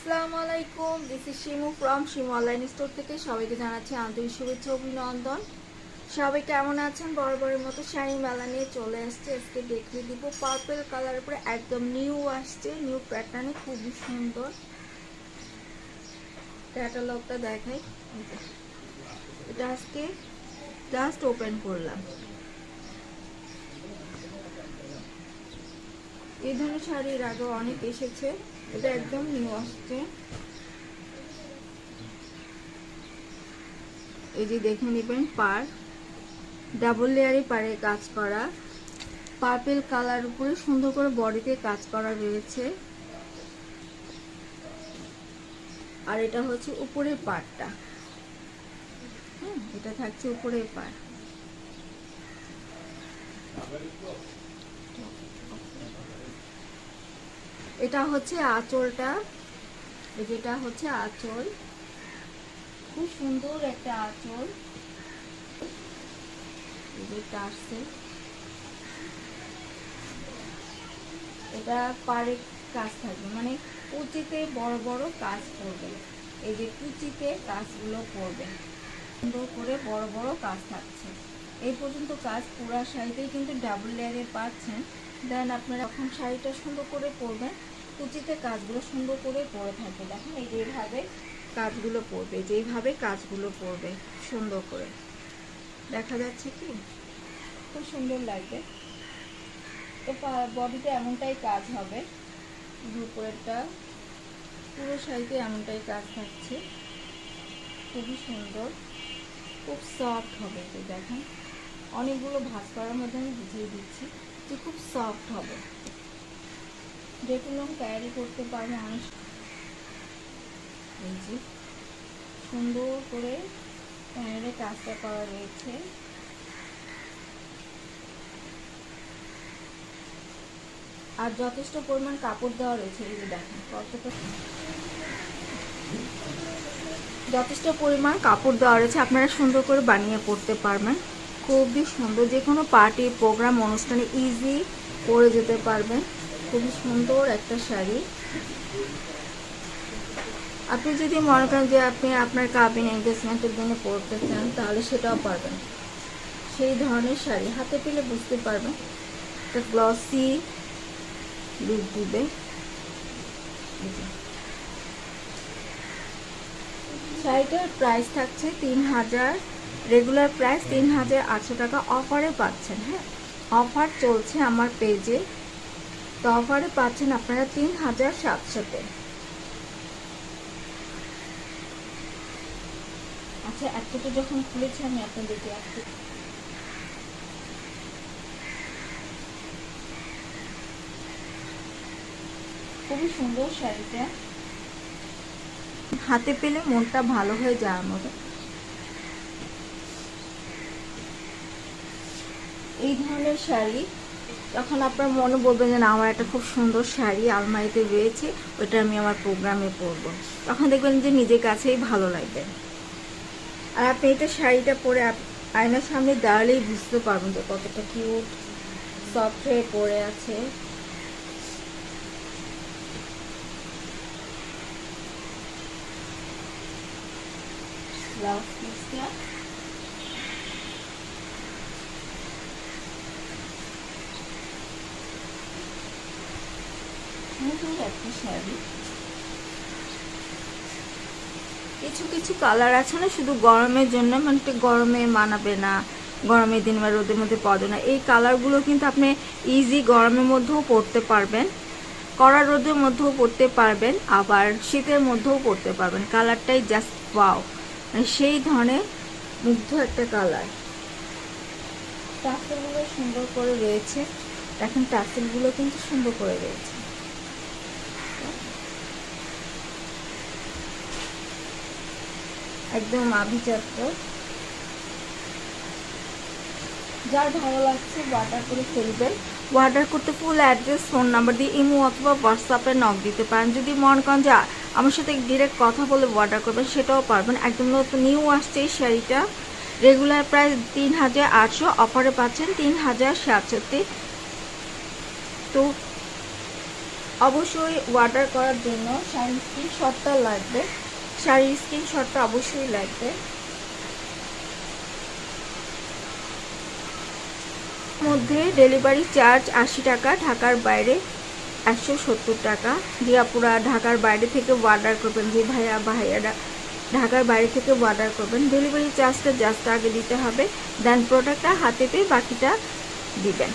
আসসালামু আলাইকুম, this is Shimu from Shimu online store থেকে সবাইকে জানাচ্ছি আন্তরিক শুভেচ্ছা অভিনন্দন। সবাই কেমন আছেন? বরাবরের মতো শাড়ি মেলা নিয়ে চলে আসছে। আজকে দেখিয়ে দিব পার্পল কালার উপরে একদম নিউ আসছে, নিউ প্যাটার্নে, খুবই সুন্দর। ক্যাটালগটা দেখাই, এটা আজকে জাস্ট ওপেন করলাম। এই ধরনের শাড়ির আগে অনেক এসেছে, এটা একদম নিউ আসছে। এই যে দেখে নেবেন, পার ডাবল লেয়ারে পারে কাজ করা, পার্পল কালার উপরে সুন্দর করে বডিতে কাজ করা রয়েছে। আর এটা হচ্ছে উপরের পার্টটা, এটা থাকছে উপরের পার্ট। এটা হচ্ছে আঁচলটা, যেটা হচ্ছে আঁচল, খুব সুন্দর একটা আঁচল। এটা পারে কাজ থাকবে, মানে কুচিতে বড় বড় কাজ করবে। এই যে কুচিতে কাজগুলো করবে, সুন্দর করে বড় বড় কাজ থাকছে। এই পর্যন্ত কাজ পুরো শাড়িতেই কিন্তু ডাবল লেয়ারে পাচ্ছেন। দেন আপনারা যখন শাড়িটা সুন্দর করে পরবেন, কুচিতে কাজগুলো সুন্দর করে পরে থাকবে। দেখেন এই যে এইভাবে কাজগুলো পরবে, যেইভাবে কাজগুলো পরবে সুন্দর করে দেখা যাচ্ছে কি, খুব সুন্দর লাগবে। তো বডিতে এমনটাই কাজ হবে, উপরেরটা পুরো শাড়িতে এমনটাই কাজ থাকছে, খুবই সুন্দর, খুব সফট হবে। তো দেখেন অনেকগুলো ভাঁজ করার মধ্যে আমি বুঝিয়ে দিচ্ছি যে খুব সফট হবে, যেগুলো ক্যারি করতে পারবে মানুষ। এই যে সুন্দর করে প্যানেলে কাজটা করা রয়েছে। আর যথেষ্ট পরিমাণ কাপড় দেওয়া রয়েছে। এই যে দেখেন কতটা যথেষ্ট পরিমাণ কাপড় দেওয়া রয়েছে, আপনারা সুন্দর করে বানিয়ে পরতে পারবেন। খুবই সুন্দর, যে কোনো পার্টি প্রোগ্রাম অনুষ্ঠানে ইজি পরে যেতে পারবেন। খুবই সুন্দর একটা শাড়ি। আপনি যদি মনে করেন যে আপনি আপনার কাবিন এনগেজমেন্টের জন্য পরতে চান, তাহলে সেটাও পারবেন। সেই ধরনের শাড়ি হাতে পেলে বুঝতে পারবেন, একটা গ্লসি লুক দিবে। শাড়িটার প্রাইস থাকছে 3000, রেগুলার প্রাইস 3800 টাকা। অফারে পাচ্ছেন, হ্যাঁ অফার চলছে আমার পেজে, তো অফারে পাচ্ছেন আপনারা 3700-তে। আচ্ছা, এতটা যখন খুলেছি আমি আপনাদেরকে একটু খুবই সুন্দর শাড়িটা, হাতে পেলে মনটা ভালো হয়ে যাওয়ার মতো। এই ধরনের শাড়ি যখন আপনার মনে বলবেন যে না আমার একটা খুব সুন্দর শাড়ি আলমারিতে রয়েছে, ওইটা আমি আমার প্রোগ্রামে পরবো, তখন দেখবেন যে নিজের কাছেই ভালো লাগবে। আর আপনি এটা শাড়িটা পরে আয়নার সামনে দাঁড়ালেই বুঝতে পারবেন যে কতটা কিউট সফট হয়ে পরে আছে। ব্লাউজ পিসটা সুন্দর একটা শাড়ি। কিছু কিছু কালার আছে না, শুধু গরমের জন্য, মানে গরমে মানাবে না, গরমের দিন বা রোদের মধ্যে পাওয়া না, এই কালারগুলো কিন্তু আপনি ইজি গরমের মধ্যেও পরতে পারবেন, কড়া রোদের মধ্যেও পরতে পারবেন, আবার শীতের মধ্যেও পরতে পারবেন। কালারটাই জাস্ট ওয়াও, মানে সেই ধরনের মুগ্ধ একটা কালার। টাসেলগুলো সুন্দর করে রয়েছে, দেখেন টাসেলগুলো কিন্তু সুন্দর করে রয়েছে। একদম আভিজাত্য। যার ভালো লাগছে অর্ডার করে ফেলবেন। অর্ডার করতে ফুল অ্যাড্রেস, ফোন নাম্বার দিয়ে ইমো অথবা হোয়াটসঅ্যাপে নক দিতে পারেন। যদি মনে করেন যে আমার সাথে ডিরেক্ট কথা বলে অর্ডার করবেন, সেটাও পারবেন। একদম নতুন নিউ আসছে এই শাড়িটা, রেগুলার প্রাইস 3800, অফারে পাচ্ছেন 3700। তো অবশ্যই অর্ডার করার জন্য শাড়ির স্ক্রিনশটটা লাগবে, শাড়ির স্ক্রিনশটটা অবশ্যই লাগবে। মধ্যে ডেলিভারি চার্জ 80 টাকা, ঢাকার বাইরে 170 টাকা। যে আপুরা ঢাকার বাইরে থেকে অর্ডার করবেন, যে ভাইয়ারা ঢাকার বাইরে থেকে অর্ডার করবেন, ডেলিভারি চার্জটা জাস্ট আগে দিতে হবে, দেন প্রোডাক্টটা হাতে পেয়ে বাকিটা দিবেন।